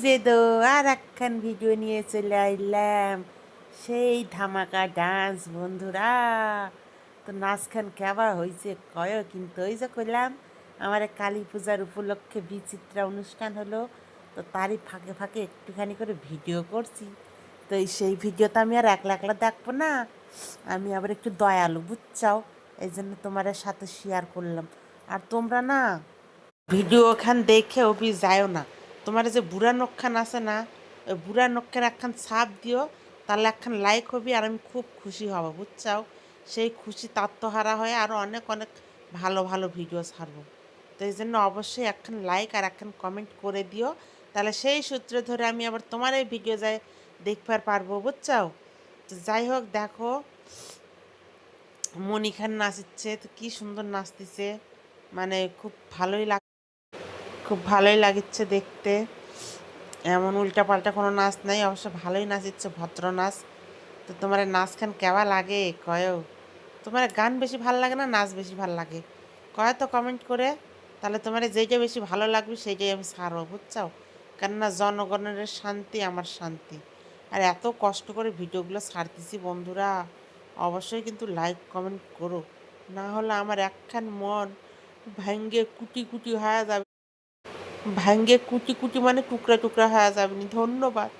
যে দো আর একখান ভিডিও নিয়ে চলে আইলাম। সেই ধামাকা ডান্স বন্ধুরা। তো নাচখান কেবা হয়েছে কয়, কিন্তু ওই যে কইলাম আমার কালী পূজার উপলক্ষে বিচিত্রা অনুষ্ঠান হলো, তো তারই ফাঁকে ফাঁকে একটুখানি করে ভিডিও করছি। তো সেই ভিডিওটা আমি আর একলা একলা দেখবো না, আমি আবার একটু দয়ালু বুঝছাও, এই জন্য তোমার সাথে শেয়ার করলাম। আর তোমরা না ভিডিও ওখান দেখে অভি যায়ও না। তোমার যে বুড়া নখখান আছে না, ওই বুড়া নখের একখান ছাপ দিও, তাহলে একখান লাইক হবি আর আমি খুব খুশি হব বুঝছাও। সেই খুশি তাত্মহারা হয়ে আরও অনেক অনেক ভালো ভালো ভিডিও ছাড়বো। তো এই জন্য অবশ্যই একখান লাইক আর একখান কমেন্ট করে দিও, তাহলে সেই সূত্রে ধরে আমি আবার তোমার এই ভিডিও যাই দেখবার পারবো বুঝছাও। তো যাই হোক, দেখো মণিখান নাচিচ্ছে, তো কী সুন্দর নাচতেছে, মানে খুব ভালোই লাগিচ্ছে দেখতে। এমন উল্টাপাল্টা কোনো নাচ নাই, অবশ্য ভালোই নাচিচ্ছে, ভদ্র নাচ। তো তোমার নাচখান কেবা লাগে কয়? তোমার গান বেশি ভাল লাগে না নাচ বেশি ভাল লাগে কয় তো কমেন্ট করে। তাহলে তোমার যেইটা বেশি ভালো লাগবে সেইটাই আমি ছাড়বো বুঝছাও। কেননা জনগণের শান্তি আমার শান্তি। আর এত কষ্ট করে ভিডিওগুলো ছাড়তেছি বন্ধুরা, অবশ্যই কিন্তু লাইক কমেন্ট করো, না হলে আমার একখান মন ভাঙ্গে কুটি কুটি হয়ে যাবে। ভাঙ্গে কুটি কুটি মানে টুকরা টুকরা হয়ে যাবে। ধন্যবাদ।